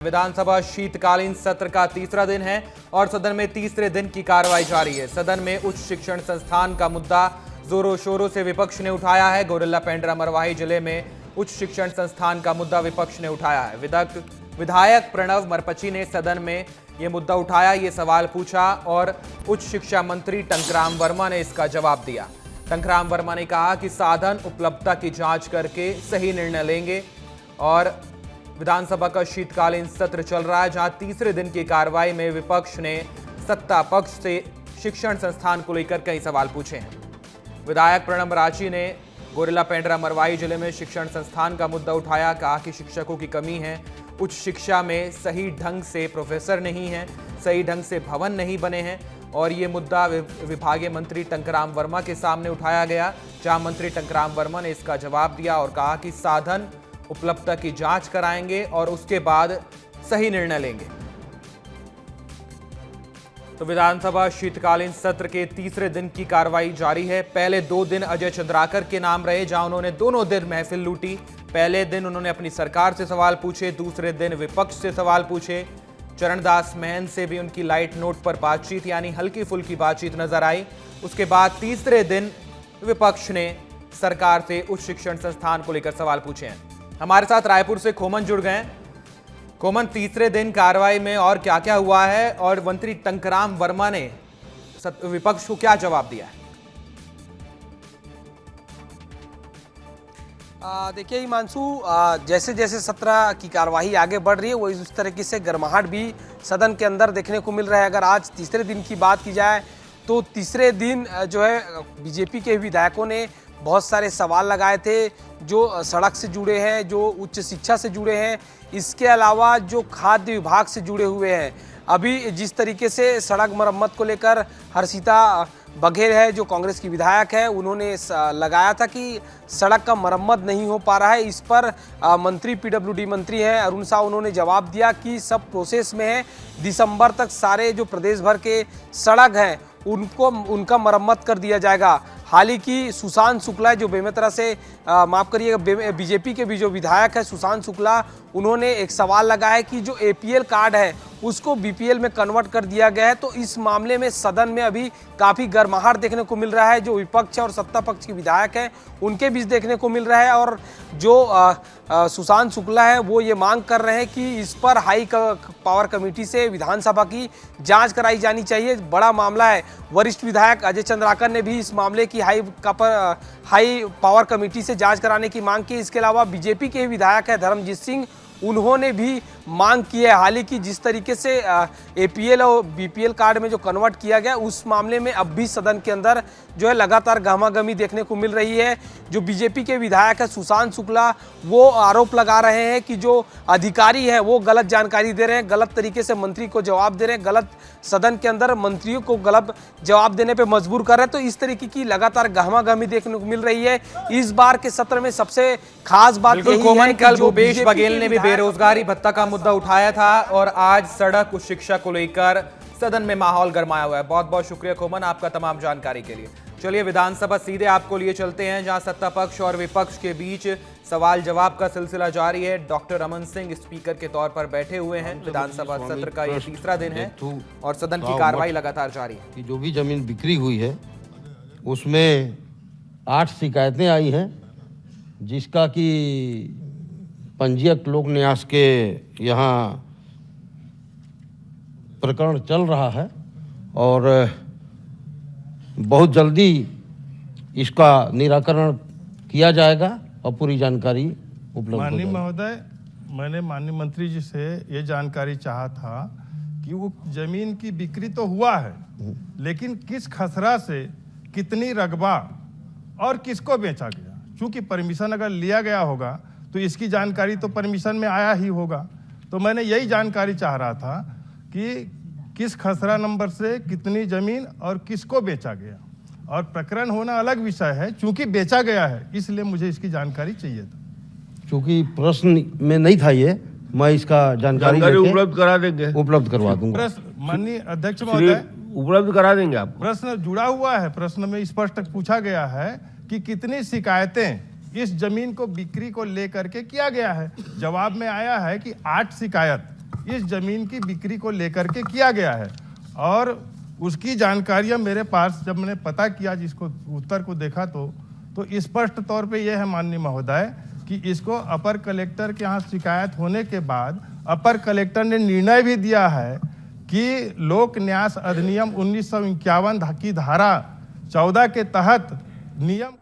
विधानसभा शीतकालीन सत्र का तीसरा दिन है और सदन में तीसरे दिन की कार्रवाई जारी है। सदन में उच्च शिक्षण संस्थान का मुद्दा जोरों शोरों से विपक्ष ने उठाया है। गौरेला पेंड्रा मरवाही जिले में उच्च शिक्षण संस्थान का मुद्दा विपक्ष ने उठाया है। विधायक प्रणव मरपची ने सदन में ये मुद्दा उठाया, ये सवाल पूछा और उच्च शिक्षा मंत्री टंकराम वर्मा ने इसका जवाब दिया। टंकराम वर्मा ने कहा कि साधन उपलब्धता की जांच करके सही निर्णय लेंगे। और विधानसभा का शीतकालीन सत्र चल रहा है, जहां तीसरे दिन की कार्रवाई में विपक्ष ने सत्ता पक्ष से शिक्षण संस्थान को लेकर कई सवाल पूछे हैं। विधायक प्रणव मराची ने गौरेला पेंड्रा मरवाही जिले में शिक्षण संस्थान का मुद्दा उठाया, कहा कि शिक्षकों की कमी है, उच्च शिक्षा में सही ढंग से प्रोफेसर नहीं है, सही ढंग से भवन नहीं बने हैं। और ये मुद्दा विभागीय मंत्री टंकराम वर्मा के सामने उठाया गया, जहां मंत्री टंकराम वर्मा ने इसका जवाब दिया और कहा कि साधन उपलब्धता की जांच कराएंगे और उसके बाद सही निर्णय लेंगे। तो विधानसभा शीतकालीन सत्र के तीसरे दिन की कार्रवाई जारी है। पहले 2 दिन अजय चंद्राकर के नाम रहे, जहां उन्होंने दोनों दिन महफिल लूटी। पहले दिन उन्होंने अपनी सरकार से सवाल पूछे, दूसरे दिन विपक्ष से सवाल पूछे। चरणदास महंत से भी उनकी लाइट नोट पर बातचीत यानी हल्की फुल्की बातचीत नजर आई। उसके बाद तीसरे दिन विपक्ष ने सरकार से उच्च शिक्षण संस्थान को लेकर सवाल पूछे हैं। हमारे साथ रायपुर से खोमन जुड़ गए हैं। खोमन, तीसरे दिन कार्रवाई में और क्या क्या हुआ है और मंत्री टंकराम वर्मा ने विपक्ष को क्या जवाब दिया है? देखिए हिमांशु, जैसे जैसे सत्र की कार्यवाही आगे बढ़ रही है वो उस तरीके से गर्माहट भी सदन के अंदर देखने को मिल रहा है। अगर आज तीसरे दिन की बात की जाए तो तीसरे दिन जो है बीजेपी के विधायकों ने बहुत सारे सवाल लगाए थे, जो सड़क से जुड़े हैं, जो उच्च शिक्षा से जुड़े हैं, इसके अलावा जो खाद्य विभाग से जुड़े हुए हैं। अभी जिस तरीके से सड़क मरम्मत को लेकर हर्षिता बघेल है, जो कांग्रेस की विधायक है, उन्होंने लगाया था कि सड़क का मरम्मत नहीं हो पा रहा है। इस पर मंत्री पीडब्ल्यूडी मंत्री हैं अरुण साह, उन्होंने जवाब दिया कि सब प्रोसेस में है, दिसंबर तक सारे जो प्रदेश भर के सड़क हैं उनका मरम्मत कर दिया जाएगा। हाल ही की सुशांत शुक्ला जो बेमेतरा से माफ करिएगा बीजेपी के भी जो विधायक है सुशांत शुक्ला, उन्होंने एक सवाल लगाया कि जो एपीएल कार्ड है उसको बीपीएल में कन्वर्ट कर दिया गया है। तो इस मामले में सदन में अभी काफ़ी गर्माहट देखने को मिल रहा है। जो विपक्ष और सत्ता पक्ष के विधायक हैं उनके बीच देखने को मिल रहा है। और जो सुशांत शुक्ला है वो ये मांग कर रहे हैं कि इस पर हाई पावर कमेटी से विधानसभा की जांच कराई जानी चाहिए। बड़ा मामला है। वरिष्ठ विधायक अजय चंद्राकर ने भी इस मामले की हाई पावर कमेटी से जांच कराने की मांग की। इसके अलावा बीजेपी के विधायक है धर्मजीत सिंह, उन्होंने भी मांग की है। हाल ही की जिस तरीके से एपीएल और बीपीएल कार्ड में जो कन्वर्ट किया गया उस मामले में अब भी सदन के अंदर जो है लगातार गहमागहमी देखने को मिल रही है। जो बीजेपी के विधायक है सुशांत शुक्ला, वो आरोप लगा रहे हैं कि जो अधिकारी है वो गलत जानकारी दे रहे हैं, गलत तरीके से मंत्री को जवाब दे रहे हैं, गलत सदन के अंदर मंत्रियों को गलत जवाब देने पर मजबूर कर रहे हैं। तो इस तरीके की लगातार गहमागहमी देखने को मिल रही है। इस बार के सत्र में सबसे खास बात यही है कि कल भूपेश बघेल ने भी बेरोजगारी भत्ता का मुद्दा उठाया था और आज सड़क उच्च शिक्षा को लेकर सदन में माहौल गरमाया हुआ है। बहुत बहुत शुक्रिया खोमन आपका तमाम जानकारी के लिए। चलिए विधानसभा सीधे आपको लिए चलते हैं, जहां सत्ता पक्ष और विपक्ष के बीच सवाल जवाब का सिलसिला जारी है। डॉक्टर रमन सिंह स्पीकर के तौर पर बैठे हुए हैं। विधानसभा सत्र का ये तीसरा दिन है और सदन की कार्रवाई लगातार जारी है। कि जो भी जमीन बिक्री हुई है उसमें 8 शिकायतें आई हैं, जिसका कि पंजीयक लोक न्यास के यहाँ प्रकरण चल रहा है और बहुत जल्दी इसका निराकरण किया जाएगा और पूरी जानकारी उपलब्ध हो जाएगी। माननीय महोदय, मैंने माननीय मंत्री जी से ये जानकारी चाहा था कि वो जमीन की बिक्री तो हुआ है, लेकिन किस खसरा से कितनी रकबा और किसको बेचा गया। चूंकि परमिशन अगर लिया गया होगा तो इसकी जानकारी तो परमिशन में आया ही होगा। तो मैंने यही जानकारी चाह रहा था कि किस खसरा नंबर से कितनी जमीन और किसको बेचा गया। और प्रकरण होना अलग विषय है, चूंकि बेचा गया है इसलिए मुझे इसकी जानकारी चाहिए था। चूंकि प्रश्न में नहीं था ये, मैं इसका जानकारी उपलब्ध करा देंगे, उपलब्ध करवा दूंगा। माननीय अध्यक्ष महोदय, उपलब्ध करा देंगे आप। प्रश्न जुड़ा हुआ है, प्रश्न में स्पष्ट पूछा गया है कि कितनी शिकायतें इस जमीन को बिक्री को लेकर के किया गया है। जवाब में आया है कि 8 शिकायत इस जमीन की बिक्री को लेकर के किया गया है। और उसकी जानकारियां मेरे पास जब मैंने पता किया, जिसको उत्तर को देखा तो स्पष्ट तौर पे यह है माननीय महोदय कि इसको अपर कलेक्टर के यहाँ शिकायत होने के बाद अपर कलेक्टर ने निर्णय भी दिया है कि लोक न्यास अधिनियम 1951 की धारा 14 के तहत नियम